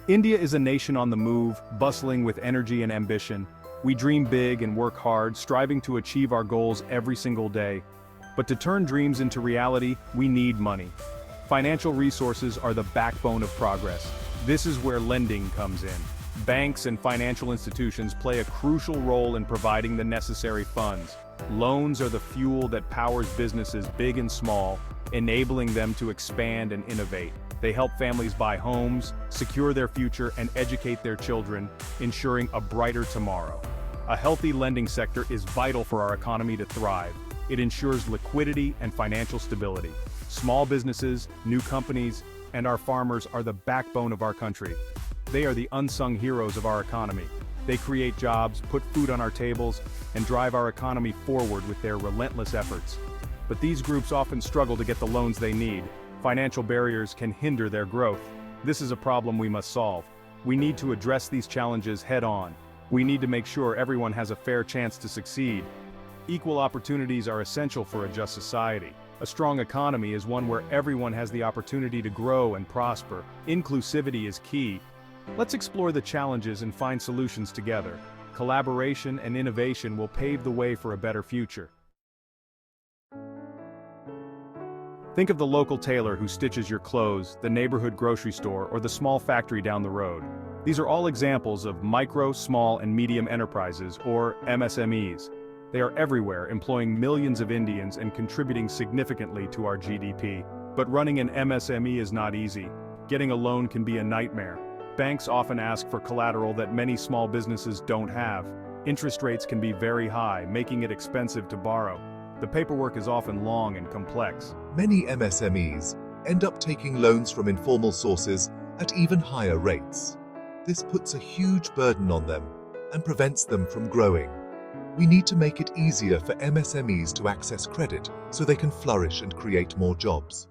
India is a nation on the move, bustling with energy and ambition. We dream big and work hard, striving to achieve our goals every single day. But to turn dreams into reality, we need money. Financial resources are the backbone of progress. This is where lending comes in. Banks and financial institutions play a crucial role in providing the necessary funds. Loans are the fuel that powers businesses big and small, enabling them to expand and innovate. They help families buy homes, secure their future, and educate their children, ensuring a brighter tomorrow. A healthy lending sector is vital for our economy to thrive. It ensures liquidity and financial stability. Small businesses, new companies, and our farmers are the backbone of our country. They are the unsung heroes of our economy. They create jobs, put food on our tables, and drive our economy forward with their relentless efforts. But these groups often struggle to get the loans they need. Financial barriers can hinder their growth. This is a problem we must solve. We need to address these challenges head-on. We need to make sure everyone has a fair chance to succeed. Equal opportunities are essential for a just society. A strong economy is one where everyone has the opportunity to grow and prosper. Inclusivity is key. Let's explore the challenges and find solutions together. Collaboration and innovation will pave the way for a better future. Think of the local tailor who stitches your clothes, the neighborhood grocery store, or the small factory down the road. These are all examples of micro, small, and medium enterprises, or MSMEs. They are everywhere, employing millions of Indians and contributing significantly to our GDP. But running an MSME is not easy. Getting a loan can be a nightmare. Banks often ask for collateral that many small businesses don't have. Interest rates can be very high, making it expensive to borrow. The paperwork is often long and complex. Many MSMEs end up taking loans from informal sources at even higher rates. This puts a huge burden on them and prevents them from growing. We need to make it easier for MSMEs to access credit so they can flourish and create more jobs.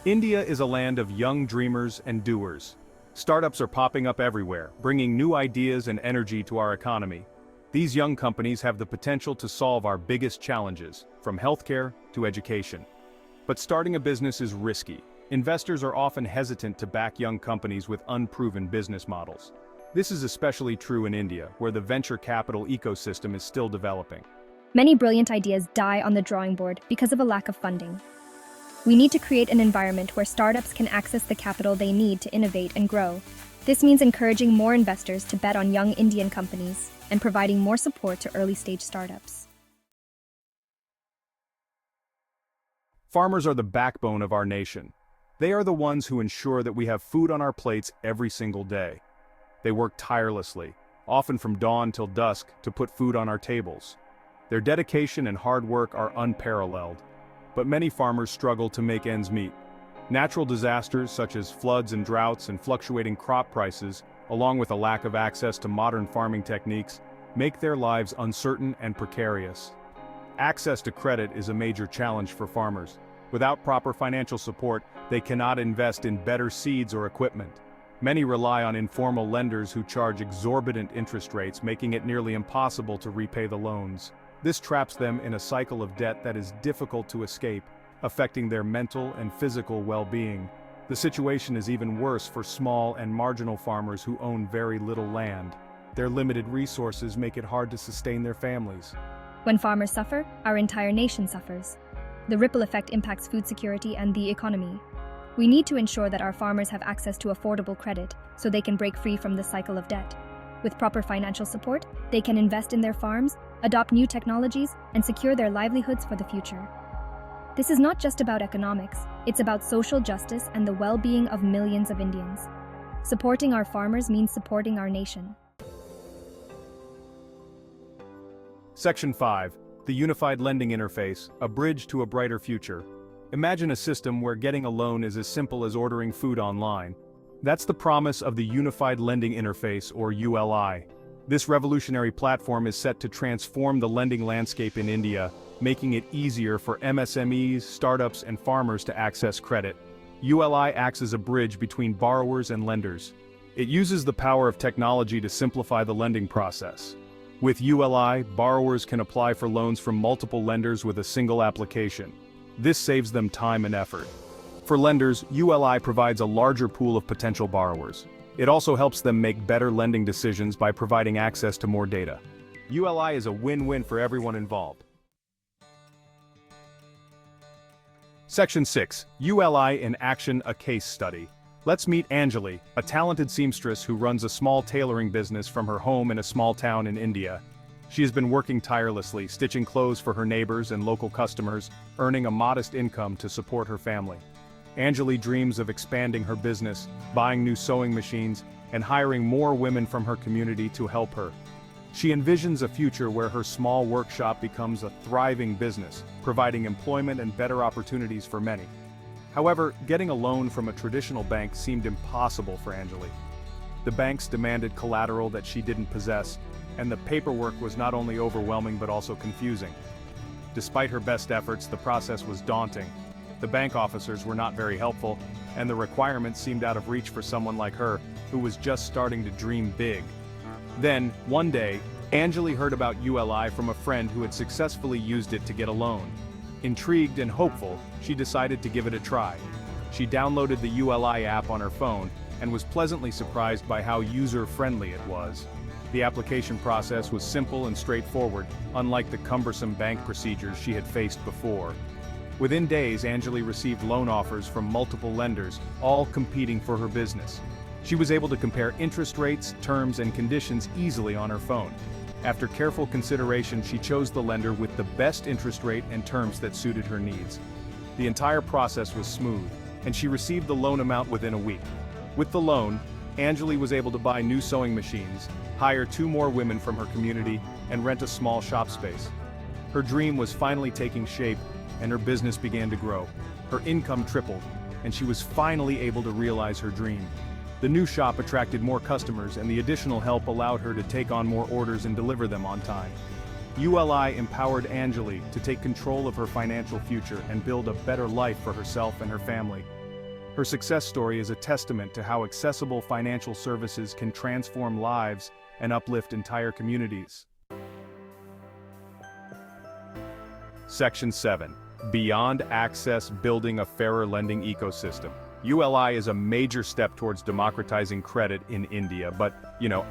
India is a land of young dreamers and doers. Startups are popping up everywhere, bringing new ideas and energy to our economy. These young companies have the potential to solve our biggest challenges, from healthcare to education. But starting a business is risky. Investors are often hesitant to back young companies with unproven business models. This is especially true in India, where the venture capital ecosystem is still developing. Many brilliant ideas die on the drawing board because of a lack of funding. We need to create an environment where startups can access the capital they need to innovate and grow. This means encouraging more investors to bet on young Indian companies and providing more support to early-stage startups. Farmers are the backbone of our nation. They are the ones who ensure that we have food on our plates every single day. They work tirelessly, often from dawn till dusk, to put food on our tables. Their dedication and hard work are unparalleled. But many farmers struggle to make ends meet. Natural disasters such as floods and droughts and fluctuating crop prices, along with a lack of access to modern farming techniques, make their lives uncertain and precarious. Access to credit is a major challenge for farmers. Without proper financial support, they cannot invest in better seeds or equipment. Many rely on informal lenders who charge exorbitant interest rates, making it nearly impossible to repay the loans. This traps them in a cycle of debt that is difficult to escape, affecting their mental and physical well-being. The situation is even worse for small and marginal farmers who own very little land. Their limited resources make it hard to sustain their families. When farmers suffer, our entire nation suffers. The ripple effect impacts food security and the economy. We need to ensure that our farmers have access to affordable credit so they can break free from the cycle of debt. With proper financial support, they can invest in their farms, adopt new technologies, and secure their livelihoods for the future. This is not just about economics, it's about social justice and the well-being of millions of Indians. Supporting our farmers means supporting our nation. Section 5. The Unified Lending Interface, a bridge to a brighter future. Imagine a system where getting a loan is as simple as ordering food online. That's the promise of the Unified Lending Interface, or ULI. This revolutionary platform is set to transform the lending landscape in India, making it easier for MSMEs, startups, and farmers to access credit. ULI acts as a bridge between borrowers and lenders. It uses the power of technology to simplify the lending process. With ULI, borrowers can apply for loans from multiple lenders with a single application. This saves them time and effort. For lenders, ULI provides a larger pool of potential borrowers. It also helps them make better lending decisions by providing access to more data. ULI is a win-win for everyone involved. Section 6. ULI in Action, a Case Study. Let's meet Anjali, a talented seamstress who runs a small tailoring business from her home in a small town in India. She has been working tirelessly, stitching clothes for her neighbors and local customers, earning a modest income to support her family. Anjali dreams of expanding her business, buying new sewing machines, and hiring more women from her community to help her. She envisions a future where her small workshop becomes a thriving business, providing employment and better opportunities for many. However, getting a loan from a traditional bank seemed impossible for Anjali. The banks demanded collateral that she didn't possess, and the paperwork was not only overwhelming but also confusing. Despite her best efforts, the process was daunting. The bank officers were not very helpful, and the requirements seemed out of reach for someone like her, who was just starting to dream big. Then, one day, Anjali heard about ULI from a friend who had successfully used it to get a loan. Intrigued and hopeful, she decided to give it a try. She downloaded the ULI app on her phone and was pleasantly surprised by how user-friendly it was. The application process was simple and straightforward, unlike the cumbersome bank procedures she had faced before. Within days, Anjali received loan offers from multiple lenders, all competing for her business. She was able to compare interest rates, terms, and conditions easily on her phone. After careful consideration, she chose the lender with the best interest rate and terms that suited her needs. The entire process was smooth, and she received the loan amount within a week. With the loan, Anjali was able to buy new sewing machines, hire 2 more women from her community, and rent a small shop space. Her dream was finally taking shape, and her business began to grow. Her income tripled, and she was finally able to realize her dream. The new shop attracted more customers, and the additional help allowed her to take on more orders and deliver them on time. ULI empowered Anjali to take control of her financial future and build a better life for herself and her family. Her success story is a testament to how accessible financial services can transform lives and uplift entire communities. Section 7. Beyond Access, Building a Fairer Lending Ecosystem. ULI is a major step towards democratizing credit in India, but,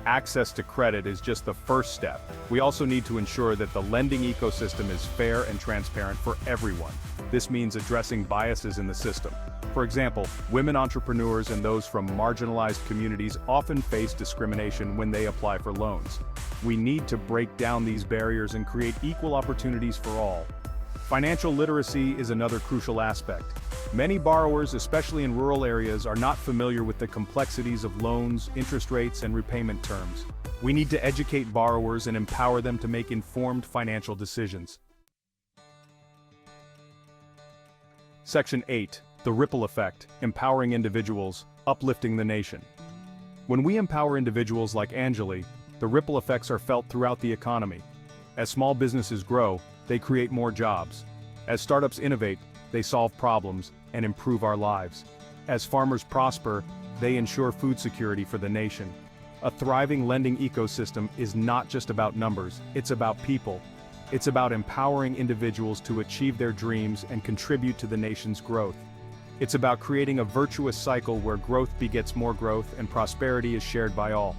access to credit is just the first step. We also need to ensure that the lending ecosystem is fair and transparent for everyone. This means addressing biases in the system. For example, women entrepreneurs and those from marginalized communities often face discrimination when they apply for loans. We need to break down these barriers and create equal opportunities for all. Financial literacy is another crucial aspect. Many borrowers, especially in rural areas, are not familiar with the complexities of loans, interest rates, and repayment terms. We need to educate borrowers and empower them to make informed financial decisions. Section 8. The Ripple Effect, Empowering Individuals, Uplifting the Nation. When we empower individuals like Anjali, the ripple effects are felt throughout the economy. As small businesses grow, they create more jobs. As startups innovate, they solve problems and improve our lives. As farmers prosper, they ensure food security for the nation. A thriving lending ecosystem is not just about numbers, it's about people. It's about empowering individuals to achieve their dreams and contribute to the nation's growth. It's about creating a virtuous cycle where growth begets more growth and prosperity is shared by all.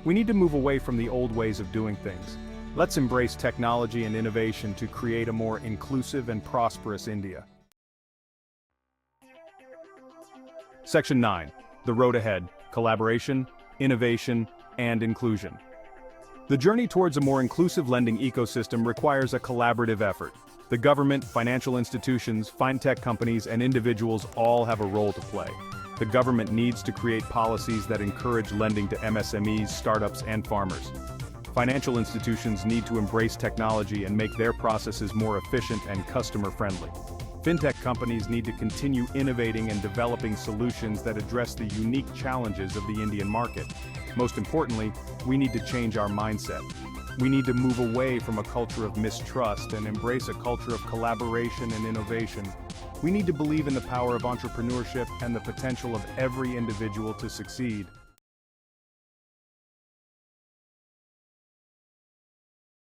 We need to move away from the old ways of doing things. Let's embrace technology and innovation to create a more inclusive and prosperous India. Section 9. The Road Ahead, Collaboration, Innovation, and Inclusion. The journey towards a more inclusive lending ecosystem requires a collaborative effort. The government, financial institutions, fintech companies, and individuals all have a role to play. The government needs to create policies that encourage lending to MSMEs, startups, and farmers. Financial institutions need to embrace technology and make their processes more efficient and customer-friendly. Fintech companies need to continue innovating and developing solutions that address the unique challenges of the Indian market. Most importantly, we need to change our mindset. We need to move away from a culture of mistrust and embrace a culture of collaboration and innovation. We need to believe in the power of entrepreneurship and the potential of every individual to succeed.